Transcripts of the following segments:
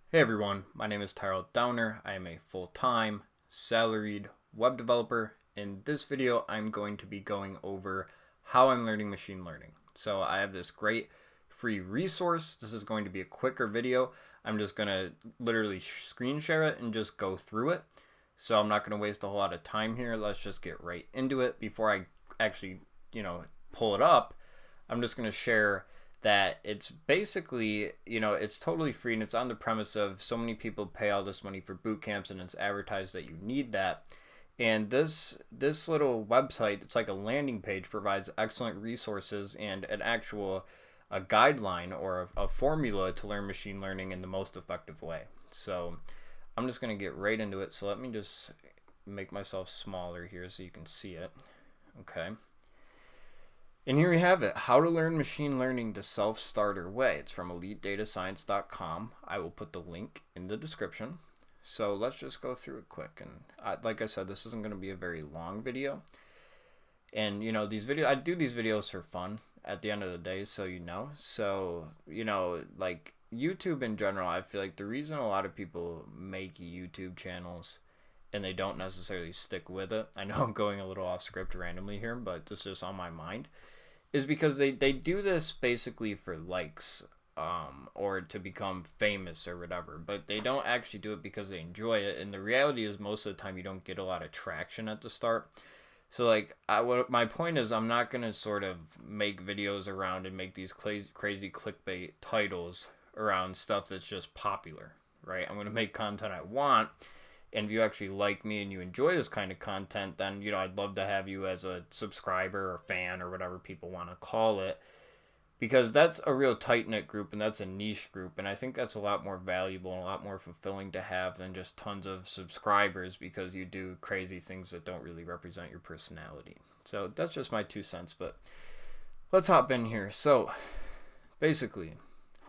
Hey everyone, my name is Tyrell Downer. I am a full-time, salaried web developer. In this video, I'm going to be going over how I'm learning machine learning. So I have this great free resource. This is going to be a quicker video. I'm just going to literally screen share it and just go through it. So I'm not going to waste a whole lot of time here. Let's just get right into it. Before I actually, pull it up, I'm just going to share that it's basically, it's totally free, and it's on the premise of so many people pay all this money for boot camps and it's advertised that you need that. And this little website, it's like a landing page, provides excellent resources and an actual a guideline or a formula to learn machine learning in the most effective way. So I'm just going to get right into it. So let me just make myself smaller here so you can see it. Okay. And here we have it, How to Learn Machine Learning the Self-Starter Way. It's from EliteDataScience.com. I will put the link in the description. So let's just go through it quick. And like I said, this isn't going to be a very long video. And, I do these videos for fun at the end of the day, so So, like YouTube in general, I feel like the reason a lot of people make YouTube channels and they don't necessarily stick with it, I know I'm going a little off script randomly here, but this is on my mind, is because they do this basically for likes, or to become famous or whatever, but they don't actually do it because they enjoy it. And the reality is, most of the time you don't get a lot of traction at the start. So like, my point is, I'm not gonna sort of make videos around and make these crazy clickbait titles around stuff that's just popular, right? I'm gonna make content I want, and if you actually like me and you enjoy this kind of content, then I'd love to have you as a subscriber or fan or whatever people want to call it, because that's a real tight-knit group and that's a niche group, and I think that's a lot more valuable and a lot more fulfilling to have than just tons of subscribers because you do crazy things that don't really represent your personality. So that's just my 2 cents, but let's hop in here. So basically,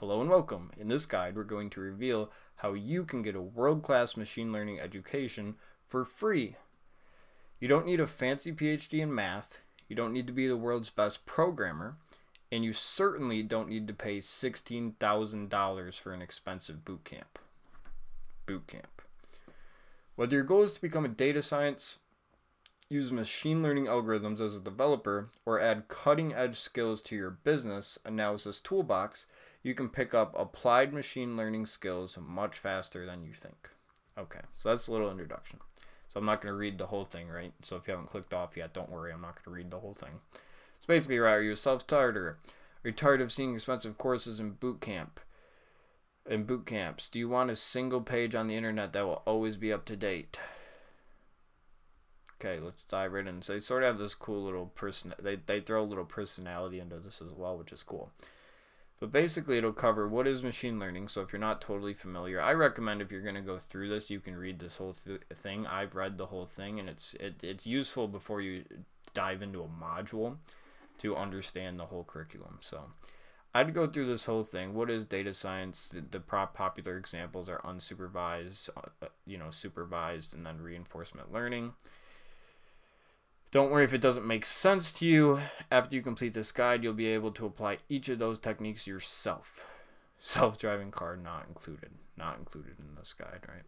hello and welcome. In this guide, we're going to reveal how you can get a world-class machine learning education for free. You don't need a fancy PhD in math, you don't need to be the world's best programmer, and you certainly don't need to pay $16,000 for an expensive boot camp. Whether your goal is to become a data science, use machine learning algorithms as a developer, or add cutting-edge skills to your business analysis toolbox, you can pick up applied machine learning skills much faster than you think. Okay, so that's a little introduction. So I'm not going to read the whole thing, right? So if you haven't clicked off yet, don't worry, I'm not going to read the whole thing. So basically, right, are you a self-starter? Are you tired of seeing expensive courses in boot camps? Do you want a single page on the internet that will always be up to date? Okay, let's dive right in. So they sort of have this cool little person. They throw a little personality into this as well, which is cool. But basically, it'll cover what is machine learning. So if you're not totally familiar, I recommend, if you're going to go through this, you can read this whole thing. I've read the whole thing, and it's useful before you dive into a module to understand the whole curriculum. So I'd go through this whole thing. What is data science? The popular examples are unsupervised, supervised, and then reinforcement learning. Don't worry if it doesn't make sense to you. After you complete this guide, you'll be able to apply each of those techniques yourself. Self-driving car not included. Not included in this guide, right?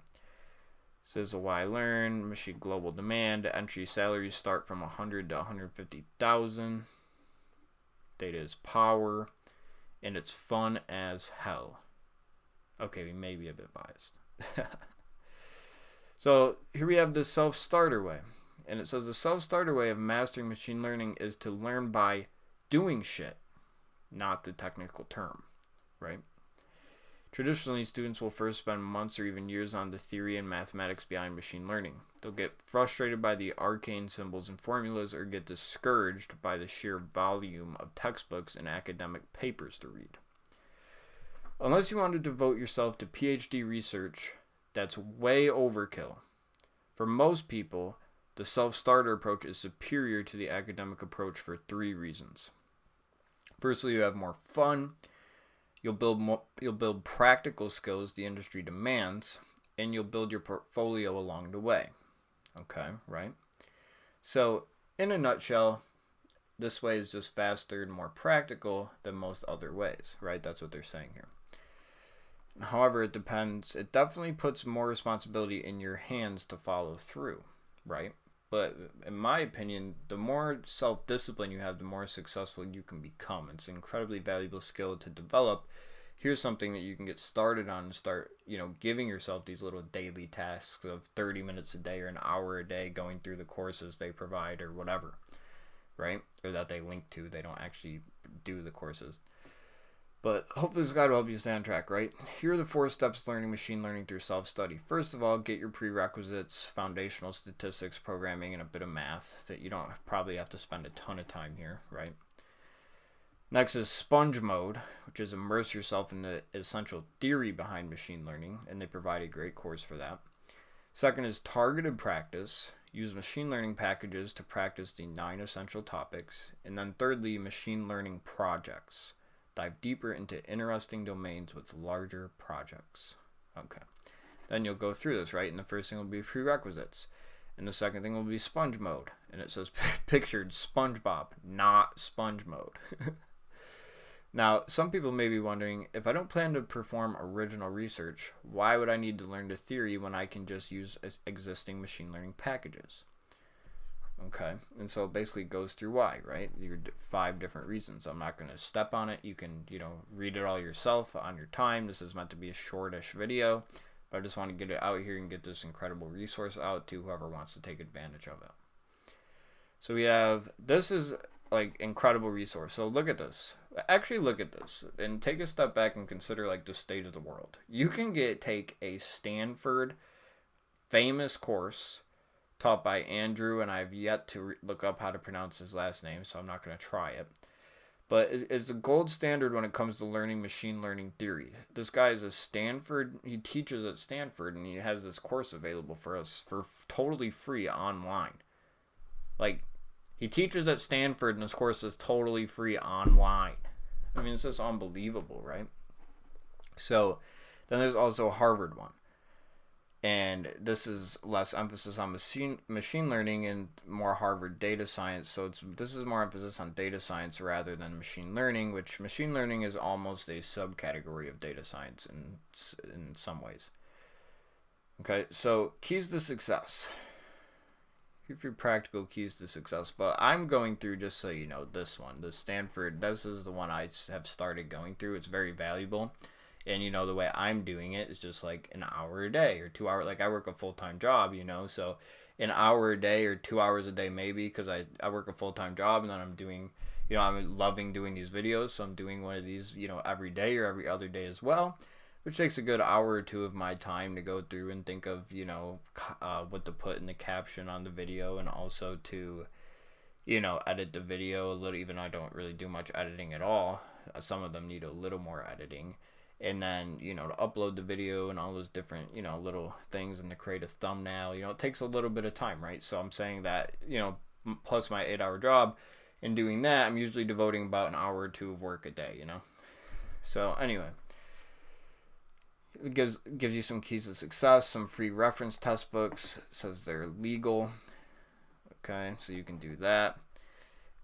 This is why I learn. Machine global demand. Entry salaries start from 100 to 150,000. Data is power. And it's fun as hell. Okay, we may be a bit biased. So here we have the self-starter way. And it says the self-starter way of mastering machine learning is to learn by doing shit, not the technical term, right? Traditionally, students will first spend months or even years on the theory and mathematics behind machine learning. They'll get frustrated by the arcane symbols and formulas, or get discouraged by the sheer volume of textbooks and academic papers to read. Unless you want to devote yourself to PhD research, that's way overkill. For most people, the self-starter approach is superior to the academic approach for 3 reasons. Firstly, you have more fun. You'll build practical skills the industry demands, and you'll build your portfolio along the way. Okay, right? So, in a nutshell, this way is just faster and more practical than most other ways, right? That's what they're saying here. However, it depends. It definitely puts more responsibility in your hands to follow through, right? But in my opinion, the more self-discipline you have, the more successful you can become. It's an incredibly valuable skill to develop. Here's something that you can get started on and start, giving yourself these little daily tasks of 30 minutes a day or an hour a day going through the courses they provide or whatever, right? Or that they link to. They don't actually do the courses. But hopefully this guide will help you stay on track, right? Here are the 4 steps to learning machine learning through self-study. First of all, get your prerequisites, foundational statistics, programming, and a bit of math that you don't probably have to spend a ton of time here, right? Next is sponge mode, which is immerse yourself in the essential theory behind machine learning, and they provide a great course for that. Second is targeted practice. Use machine learning packages to practice the 9 essential topics. And then thirdly, machine learning projects. Dive deeper into interesting domains with larger projects. Okay. Then you'll go through this, right? And the first thing will be prerequisites. And the second thing will be sponge mode. And it says pictured SpongeBob, not sponge mode. Now, some people may be wondering, if I don't plan to perform original research, why would I need to learn the theory when I can just use existing machine learning packages? Okay, and so it basically goes through why, right? Your 5 different reasons. I'm not going to step on it. You can, read it all yourself on your time. This is meant to be a shortish video, but I just want to get it out here and get this incredible resource out to whoever wants to take advantage of it. So we have, this is like incredible resource. So look at this. Actually look at this and take a step back and consider like the state of the world. You can take a Stanford famous course taught by Andrew, and I've yet to look up how to pronounce his last name, so I'm not going to try it. But it's a gold standard when it comes to learning machine learning theory. This guy is he teaches at Stanford, and he has this course available for us for totally free online. Like, he teaches at Stanford, and this course is totally free online. I mean, it's just unbelievable, right? So, then there's also a Harvard one. And this is less emphasis on machine learning and more Harvard data science. So this is more emphasis on data science rather than machine learning, which machine learning is almost a subcategory of data science in some ways. Okay, so keys to success. Here for practical keys to success. But I'm going through, just so you know, this one. The Stanford, this is the one I have started going through. It's very valuable. And, the way I'm doing it is just like an hour a day or 2 hours. Like, I work a full-time job, so an hour a day or 2 hours a day maybe, because I work a full-time job, and then I'm doing, I'm loving doing these videos. So I'm doing one of these, every day or every other day as well, which takes a good hour or 2 of my time to go through and think of, what to put in the caption on the video, and also to, edit the video a little, even though I don't really do much editing at all. Some of them need a little more editing. And then, to upload the video and all those different, little things, and to create a thumbnail, it takes a little bit of time, right? So I'm saying that, plus my 8-hour job, in doing that, I'm usually devoting about an hour or 2 of work a day, So anyway, it gives you some keys to success, some free reference test books. It says they're legal. Okay, so you can do that.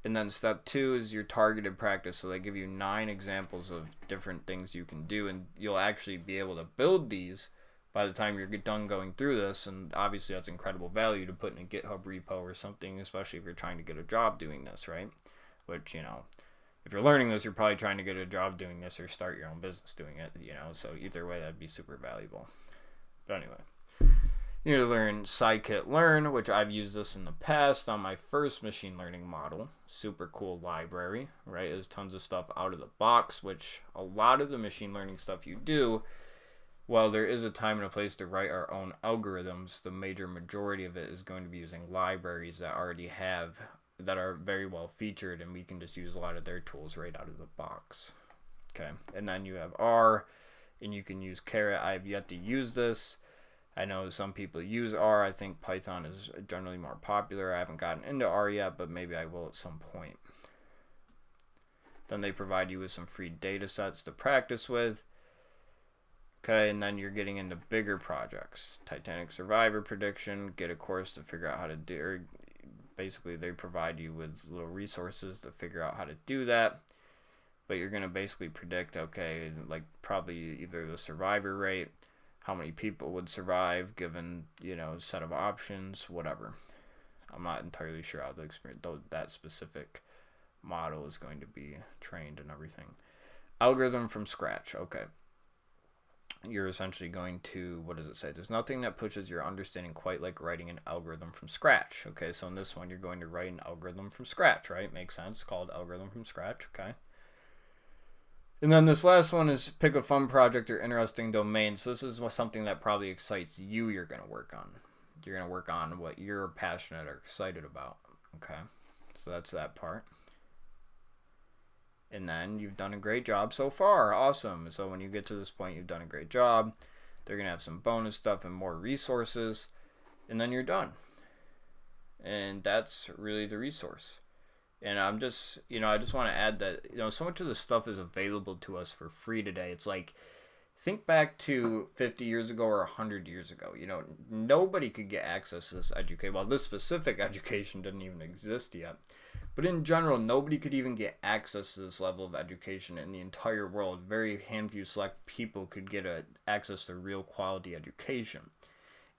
And then step 2 is your targeted practice. So they give you 9 examples of different things you can do, and you'll actually be able to build these by the time you're done going through this. And obviously that's incredible value to put in a GitHub repo or something, especially if you're trying to get a job doing this, right? Which, if you're learning this, you're probably trying to get a job doing this or start your own business doing it, So either way, that'd be super valuable. But anyway. You need to learn scikit-learn, which I've used this in the past on my first machine learning model. Super cool library, right? There's tons of stuff out of the box, which a lot of the machine learning stuff you do, while there is a time and a place to write our own algorithms, the majority of it is going to be using libraries that are very well featured, and we can just use a lot of their tools right out of the box. Okay, and then you have R, and you can use caret. I have yet to use this. I know some people use R. I think Python is generally more popular. I haven't gotten into R yet, but maybe I will at some point. Then they provide you with some free data sets to practice with. Okay, and then you're getting into bigger projects. Titanic survivor prediction, get a course to figure out how to do, or basically they provide you with little resources to figure out how to do that. but you're going to basically predict, okay, like probably either the survivor rate, how many people would survive given, set of options, whatever. I'm not entirely sure how the experience, though, that specific model is going to be trained and everything. Algorithm from scratch. Okay. You're essentially going to, what does it say? There's nothing that pushes your understanding quite like writing an algorithm from scratch. Okay, so in this one, you're going to write an algorithm from scratch, right? Makes sense. Called algorithm from scratch. Okay. And then this last one is pick a fun project or interesting domain. So this is something that probably excites you. You're going to work on. You're going to work on what you're passionate or excited about. Okay, so that's that part. And then you've done a great job so far. Awesome. So when you get to this point, you've done a great job. They're going to have some bonus stuff and more resources. And then you're done. And that's really the resource. And I'm just, I just want to add that, so much of this stuff is available to us for free today. It's like, think back to 50 years ago or 100 years ago. Nobody could get access to this education. Well, this specific education didn't even exist yet. But in general, nobody could even get access to this level of education in the entire world. Very few select people could get access to real quality education.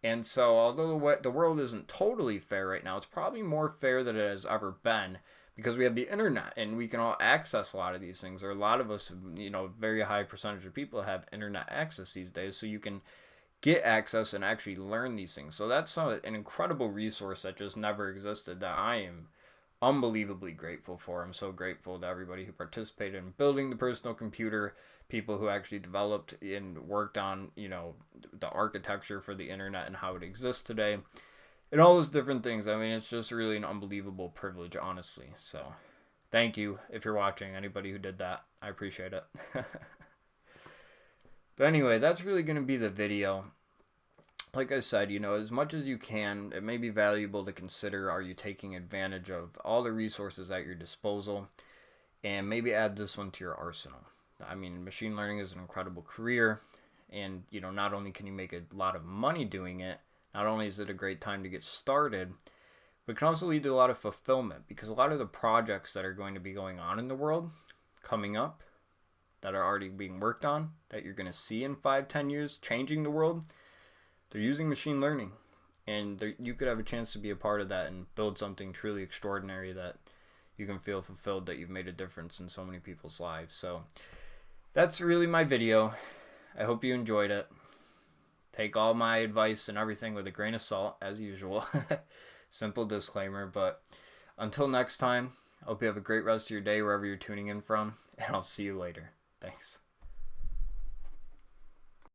And so, although the world isn't totally fair right now, it's probably more fair than it has ever been because we have the internet and we can all access a lot of these things. Or a lot of us, very high percentage of people have internet access these days, so you can get access and actually learn these things. So that's an incredible resource that just never existed that I am unbelievably grateful for. I'm so grateful to everybody who participated in building the personal computer, people who actually developed and worked on, the architecture for the internet and how it exists today, and all those different things. I mean, it's just really an unbelievable privilege, honestly. So thank you if you're watching, anybody who did that. I appreciate it. But anyway, that's really going to be the video. Like I said, as much as you can, it may be valuable to consider, are you taking advantage of all the resources at your disposal, and maybe add this one to your arsenal. I mean, machine learning is an incredible career, and, not only can you make a lot of money doing it, not only is it a great time to get started, but it can also lead to a lot of fulfillment, because a lot of the projects that are going to be going on in the world coming up, that are already being worked on, that you're going to see in 5-10 years changing the world, they're using machine learning, and you could have a chance to be a part of that and build something truly extraordinary that you can feel fulfilled that you've made a difference in so many people's lives. So that's really my video. I hope you enjoyed it. Take all my advice and everything with a grain of salt, as usual. Simple disclaimer, but until next time, I hope you have a great rest of your day wherever you're tuning in from, and I'll see you later. Thanks.